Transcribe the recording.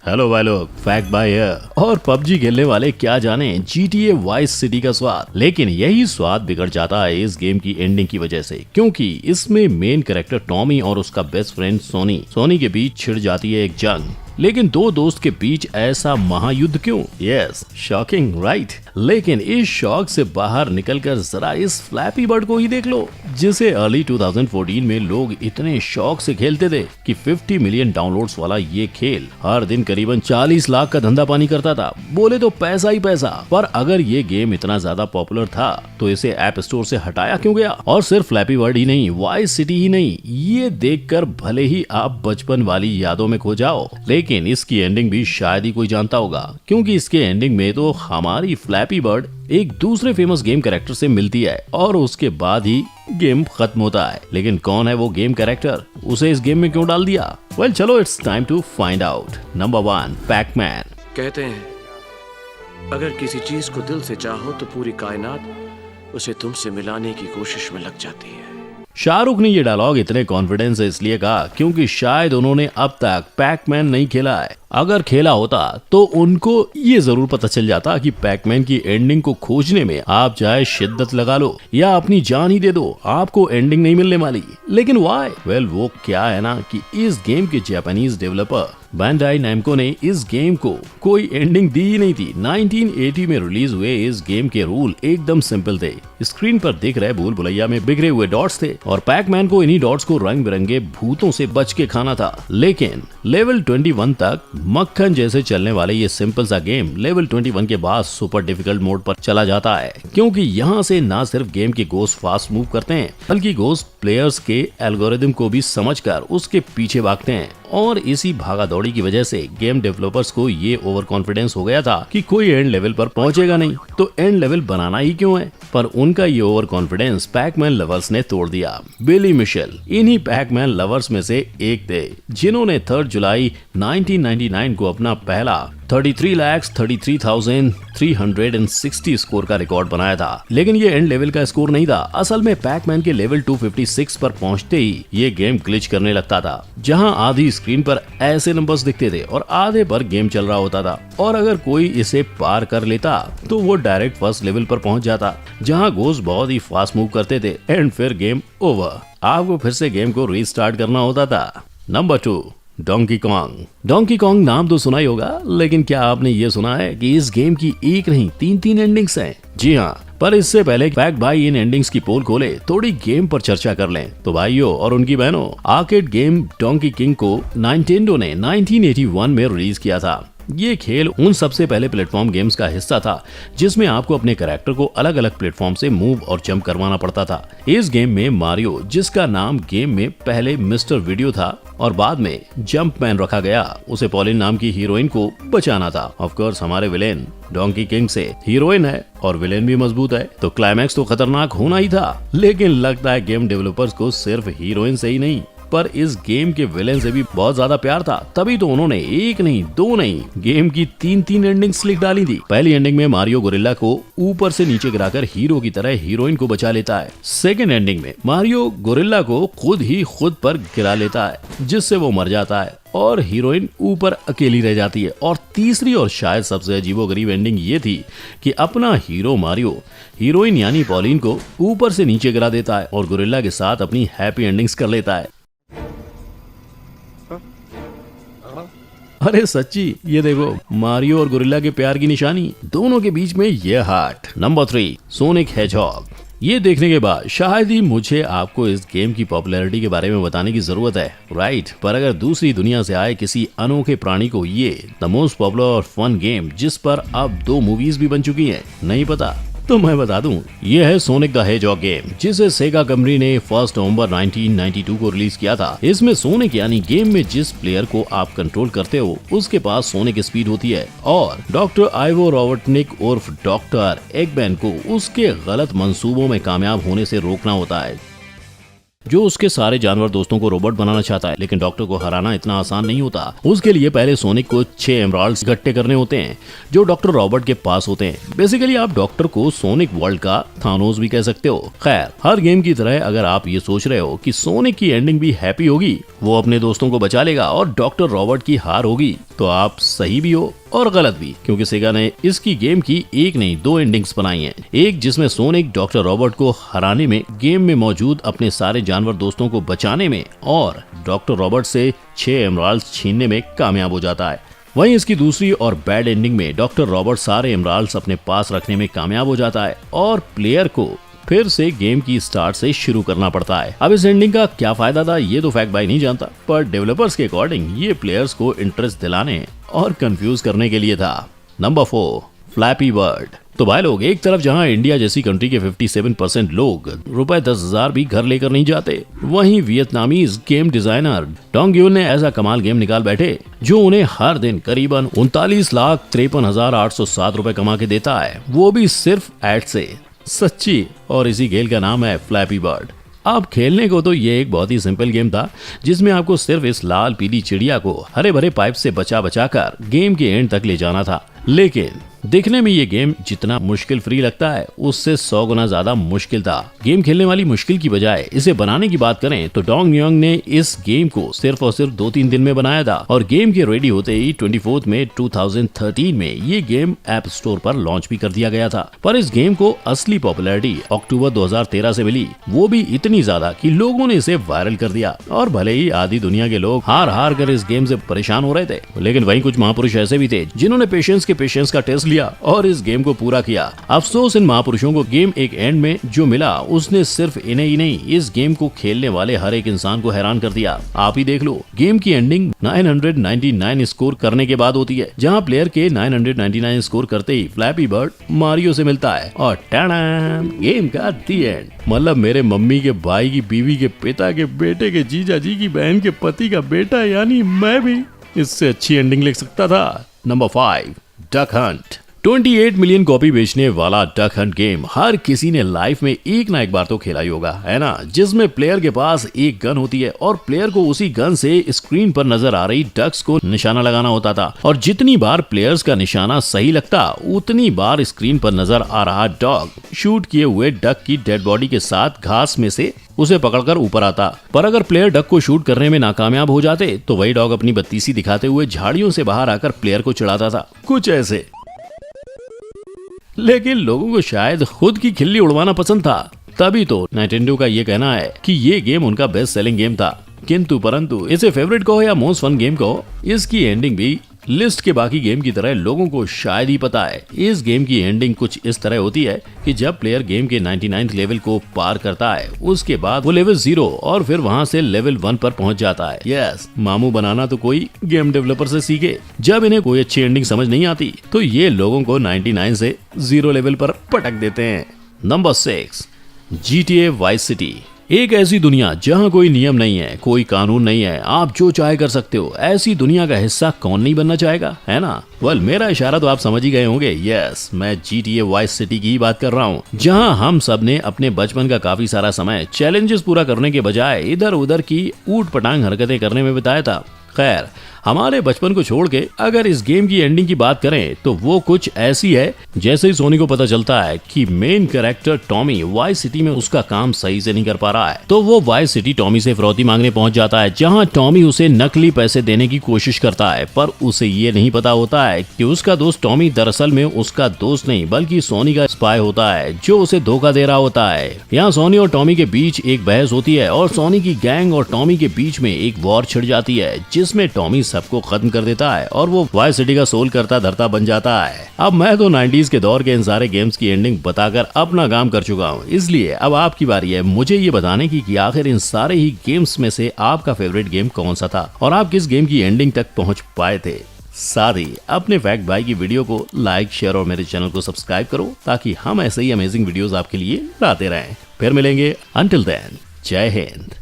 Hello भाई लोग, fact bye here. और पबजी खेलने वाले क्या जाने GTA वाइस सिटी का स्वाद, लेकिन यही स्वाद बिगड़ जाता है इस गेम की एंडिंग की वजह से, क्योंकि इसमें मेन कैरेक्टर टॉमी और उसका बेस्ट फ्रेंड सोनी के बीच छिड़ जाती है एक जंग। लेकिन दो दोस्त के बीच ऐसा महायुद्ध क्यों? Yes, shocking right. लेकिन इस शॉक से बाहर निकलकर जरा इस फ्लैपी बर्ड को ही देख लो, जिसे अर्ली 2014 में लोग इतने शौक से खेलते थे कि 50 मिलियन डाउनलोड्स वाला ये खेल हर दिन करीबन 40 लाख का धंधा पानी करता था। बोले तो पैसा ही पैसा। पर अगर ये गेम इतना ज्यादा पॉपुलर था तो इसे ऐप स्टोर से हटाया क्यों गया? और सिर्फ फ्लैपी बर्ड ही नहीं, वाइस सिटी ही नहीं, ये देखकर भले ही आप बचपन वाली यादों में खो जाओ, लेकिन इसकी एंडिंग भी शायद ही कोई जानता होगा, क्योंकि इसके एंडिंग में तो हमारी फ्लैपी बर्ड एक दूसरे फेमस गेम कैरेक्टर से मिलती है और उसके बाद ही गेम खत्म होता है। लेकिन कौन है वो गेम कैरेक्टर? उसे इस गेम में क्यों डाल दिया? वेल चलो, it's time to find out. Number 1, Pacman. कहते हैं अगर किसी चीज को दिल से चाहो तो पूरी कायनात उसे तुमसे मिलाने की कोशिश में लग जाती है। शाहरुख ने ये डायलॉग इतने कॉन्फिडेंस से इसलिए कहा क्योंकि शायद उन्होंने अब तक पैकमैन नहीं खेला है। अगर खेला होता तो उनको ये जरूर पता चल जाता कि पैकमैन की एंडिंग को खोजने में आप चाहे शिद्दत लगा लो या अपनी जान ही दे दो, आपको एंडिंग नहीं मिलने वाली। लेकिन व्हाई? वेल वो क्या है ना कि इस गेम के जापानीज डेवलपर बैंडाई नैमको ने इस गेम को कोई एंडिंग दी ही नहीं थी। 1980 में रिलीज हुए इस गेम के रूल एकदम सिंपल थे। स्क्रीन पर दिख रहे भूल भुलैया में बिखरे हुए डॉट्स थे और पैकमैन को इन्हीं डॉट्स को रंग बिरंगे भूतों से बच के खाना था। लेकिन लेवल 21 तक मक्खन जैसे चलने वाले ये सिंपल सा गेम लेवल 21 के बाद सुपर डिफिकल्ट मोड पर चला जाता है, क्योंकि यहाँ से ना सिर्फ गेम के गोस्ट फास्ट मूव करते हैं बल्कि गोस्ट प्लेयर्स के एल्गोरिदम को भी समझकर उसके पीछे भागते हैं। और इसी भागा दौड़ी की वजह से गेम डेवलपर्स को ये ओवर कॉन्फिडेंस हो गया था कि कोई एंड लेवल पर पहुंचेगा नहीं, तो एंड लेवल बनाना ही क्यों है? पर उनका ये ओवर कॉन्फिडेंस पैकमैन लवर्स ने तोड़ दिया। बिली मिशेल इन्हीं पैकमैन लवर्स में से एक थे, जिन्होंने 3 जुलाई 1999 को अपना पहला 33,33,360 स्कोर का रिकॉर्ड बनाया था। लेकिन ये एंड लेवल का स्कोर नहीं था। असल में पैकमैन के लेवल 256 पर पहुंचते ही ये गेम ग्लिच करने लगता था, जहां आधी स्क्रीन पर ऐसे नंबर्स दिखते थे और आधे पर गेम चल रहा होता था। और अगर कोई इसे पार कर लेता तो वो डायरेक्ट फर्स्ट लेवल पर पहुंच जाता, जहां घोस्ट बहुत ही फास्ट मूव करते थे एंड फिर गेम ओवर। आपको फिर से गेम को रीस्टार्ट करना होता था। Number 2, donkey Kong. Donkey Kong नाम तो सुना ही होगा, लेकिन क्या आपने ये सुना है कि इस गेम की एक नहीं 3 एंडिंग्स हैं? जी हाँ, पर इससे पहले फैक्ट भाई इन एंडिंग्स की पोल खोले, थोड़ी गेम पर चर्चा कर लें। तो भाइयों और उनकी बहनों, आर्केड गेम डोंकी किंग को नाइनटेंडो ने 1981 में रिलीज किया था। ये खेल उन सबसे पहले प्लेटफॉर्म गेम्स का हिस्सा था जिसमें आपको अपने कैरेक्टर को अलग अलग प्लेटफॉर्म से मूव और जंप करवाना पड़ता था। इस गेम में मारियो, जिसका नाम गेम में पहले मिस्टर वीडियो था और बाद में जंप मैन रखा गया, उसे पॉलिन नाम की हीरोइन को बचाना था। ऑफ कोर्स हमारे विलेन डोंकी किंग से हीरोइन है और विलेन भी मजबूत है, तो क्लाइमैक्स तो खतरनाक होना ही था। लेकिन लगता है गेम डेवलपर्स को सिर्फ हीरोइन से ही नहीं पर इस गेम के विलेन से भी बहुत ज्यादा प्यार था, तभी तो उन्होंने एक नहीं 2 नहीं गेम की 3 एंडिंग्स लिख डाली थी। पहली एंडिंग में मारियो गोरिल्ला को ऊपर से नीचे गिराकर हीरो की तरह हीरोइन को बचा लेता है। सेकेंड एंडिंग में मारियो गोरिल्ला को खुद पर गिरा लेता है, जिससे वो मर जाता है और हीरोइन ऊपर अकेली रह जाती है। और तीसरी और शायद सबसे अजीबोगरीब एंडिंग ये थी कि अपना हीरो मारियो हीरोइन यानी पॉलिन को ऊपर से नीचे गिरा देता है और गोरिल्ला के साथ अपनी हैप्पी एंडिंग्स कर लेता है। अरे सच्ची, ये देखो मारियो और गोरिल्ला के प्यार की निशानी, दोनों के बीच में ये हार्ट। Number 3, sonic hedgehog. ये देखने के बाद शायद ही मुझे आपको इस गेम की पॉपुलैरिटी के बारे में बताने की जरूरत है, राइट? पर अगर दूसरी दुनिया से आए किसी अनोखे प्राणी को ये द मोस्ट पॉपुलर और फन गेम, जिस पर अब 2 मूवीज भी बन चुकी हैं, नहीं पता, तो मैं बता दूं, ये है सोनिक द हेजहॉग गेम, जिसे सेगा कंपनी ने 1 नवंबर 1992 को रिलीज किया था। इसमें सोनिक यानी गेम में जिस प्लेयर को आप कंट्रोल करते हो उसके पास सोनिक स्पीड होती है और डॉक्टर आइवो रॉबर्टनिक उर्फ डॉक्टर एगमैन को उसके गलत मंसूबों में कामयाब होने से रोकना होता है, जो उसके सारे जानवर दोस्तों को रोबोट बनाना चाहता है। लेकिन डॉक्टर को हराना इतना आसान नहीं होता। उसके लिए पहले सोनिक को 6 एमराल्ड्स इकट्ठे करने होते हैं जो डॉक्टर रॉबर्ट के पास होते हैं। बेसिकली आप डॉक्टर को सोनिक वर्ल्ड का थानोस भी कह सकते हो। खैर, हर गेम की तरह अगर आप ये सोच रहे हो कि सोनिक की एंडिंग भी हैप्पी होगी, वो अपने दोस्तों को बचा लेगा और डॉक्टर रॉबर्ट की हार होगी, तो आप सही भी हो और गलत भी, क्योंकि सेगा ने इसकी गेम की एक नहीं 2 एंडिंग्स बनाई हैं। एक जिसमें सोनिक डॉक्टर रॉबर्ट को हराने में, गेम में मौजूद अपने सारे जानवर दोस्तों को बचाने में और डॉक्टर रॉबर्ट से 6 एमराल्ड्स छीनने में कामयाब हो जाता है। वहीं इसकी दूसरी और बैड एंडिंग में डॉक्टर रॉबर्ट सारे एमराल्ड्स अपने पास रखने में कामयाब हो जाता है और प्लेयर को फिर से गेम की स्टार्ट से शुरू करना पड़ता है। अब इस एंडिंग का क्या फायदा था ये तो फैक्ट भाई नहीं जानता, पर डेवलपर्स के अकॉर्डिंग ये प्लेयर्स को इंटरेस्ट दिलाने और कंफ्यूज करने के लिए था। Number 4, flappy bird. तो भाई लोग, एक तरफ जहां इंडिया जैसी कंट्री के 57% लोग रुपए 10,000 भी घर लेकर नहीं जाते, वहीं वियतनामीज गेम डिजाइनर डोंग यून ने ऐसा कमाल गेम निकाल बैठे जो उन्हें हर दिन करीबन 39,53,807 रुपए कमा के देता है, वो भी सिर्फ एड से। सच्ची, और इसी खेल का नाम है फ्लैपी बर्ड। अब खेलने को तो ये एक बहुत ही सिंपल गेम था, जिसमें आपको सिर्फ इस लाल पीली चिड़िया को हरे भरे पाइप से बचा कर गेम के एंड तक ले जाना था। लेकिन देखने में ये गेम जितना मुश्किल फ्री लगता है, उससे 100 गुना ज्यादा मुश्किल था। गेम खेलने वाली मुश्किल की बजाय इसे बनाने की बात करें तो डोंग यून ने इस गेम को सिर्फ और सिर्फ 2-3 दिन में बनाया था और गेम के रेडी होते ही 24 मई 2013 में ये गेम ऐप स्टोर पर लॉन्च भी कर दिया गया था। पर इस गेम को असली पॉपुलैरिटी अक्टूबर 2013 से मिली, वो भी इतनी ज्यादा कि लोगों ने इसे वायरल कर दिया। और भले ही आधी दुनिया के लोग हार कर इस गेम से परेशान हो रहे थे, लेकिन वहीं कुछ महापुरुष ऐसे भी थे जिन्होंने पेशेंस का टेस्ट लिया और इस गेम को पूरा किया। अफसोस इन महापुरुषों को गेम एक एंड में जो मिला, उसने सिर्फ इन्हें ही नहीं, इस गेम को खेलने वाले हर एक इंसान को हैरान कर दिया। आप ही देख लो, गेम की एंडिंग 999 स्कोर करने के बाद होती है, जहां प्लेयर के 999 स्कोर करते ही फ्लैपी बर्ड मारियो से मिलता है और टाडाम, गेम का दी एंड। मतलब मेरे मम्मी के भाई की बीवी के पिता के बेटे के जीजा जी की बहन के पति का बेटा, यानी मैं भी इससे अच्छी एंडिंग लिख सकता था। Number 5, duck Hunt. 28 million copy बेचने वाला डक हंट गेम हर किसी ने लाइफ में एक ना एक बार तो खेला ही होगा, है ना, जिसमें प्लेयर के पास एक गन होती है और प्लेयर को उसी गन से स्क्रीन पर नजर आ रही डक्स को निशाना लगाना होता था और जितनी बार प्लेयर्स का निशाना सही लगता, उतनी बार स्क्रीन पर नजर आ रहा डॉग शूट किए हुए डक की डेड बॉडी के साथ घास में से उसे पकड़कर ऊपर आता। पर अगर प्लेयर डक को शूट करने में नाकामयाब हो जाते तो वही डॉग अपनी बत्तीसी दिखाते हुए झाड़ियों से बाहर आकर प्लेयर को चिढ़ाता था, कुछ ऐसे। लेकिन लोगों को शायद खुद की खिल्ली उड़वाना पसंद था, तभी तो नाइटेंडो का ये कहना है कि ये गेम उनका बेस्ट सेलिंग गेम था। किंतु परंतु इसे फेवरेट कहो या मोस्ट फन गेम कहो, इसकी एंडिंग भी लिस्ट के बाकी गेम की तरह लोगों को शायद ही पता है। इस गेम की एंडिंग कुछ इस तरह होती है कि जब प्लेयर गेम के 99th लेवल को पार करता है, उसके बाद वो लेवल 0 और फिर वहां से लेवल 1 पर पहुंच जाता है। यस, मामू बनाना तो कोई गेम डेवलपर से सीखे। जब इन्हें कोई अच्छी एंडिंग समझ नहीं आती तो ये लोगों को 99 से 0 लेवल पर पटक देते हैं। Number 6, GTA vice city. एक ऐसी दुनिया जहां कोई नियम नहीं है, कोई कानून नहीं है, आप जो चाहे कर सकते हो। ऐसी दुनिया का हिस्सा कौन नहीं बनना चाहेगा, है ना। वेल, मेरा इशारा तो आप समझ ही गए होंगे। यस, मैं GTA वाइस सिटी की ही बात कर रहा हूँ, जहां हम सब ने अपने बचपन का काफी सारा समय चैलेंजेस पूरा करने के बजाय इधर उधर की ऊट पटांग हरकतें करने में बिताया था। खैर, हमारे बचपन को छोड़ के अगर इस गेम की एंडिंग की बात करें तो वो कुछ ऐसी है जैसे ही सोनी को पता चलता है कि main character Tommy vice city में उसका काम सही से नहीं कर पा रहा है, तो वो वाइस सिटी टॉमी से फिरौती मांगने पहुंच जाता है, जहां टॉमी उसे नकली पैसे देने की कोशिश करता है। पर उसे ये नहीं पता होता है कि उसका दोस्त टॉमी दरअसल में उसका दोस्त नहीं बल्कि सोनी का स्पाई होता है, जो उसे धोखा दे रहा होता है। यहाँ सोनी और टॉमी के बीच एक बहस होती है और सोनी की गैंग और टॉमी के बीच में एक वॉर छिड़ जाती है, जिसमें टॉमी सबको खत्म कर देता है और वो वाइस सिटी का सोल करता धरता बन जाता है। अब मैं तो 90s के दौर के इन सारे गेम्स की एंडिंग बताकर अपना काम कर चुका हूँ, इसलिए अब आपकी बारी है मुझे ये बताने की कि आखिर इन सारे ही गेम्स में से आपका फेवरेट गेम कौन सा था और आप किस गेम की एंडिंग तक पहुँच पाए थे। साथ ही अपने फैक्ट भाई की वीडियो को लाइक, शेयर और मेरे चैनल को सब्सक्राइब करो, ताकि हम ऐसे ही अमेजिंग वीडियोस आपके लिए लाते रहें। फिर मिलेंगे, अंटिल देन, जय हिंद।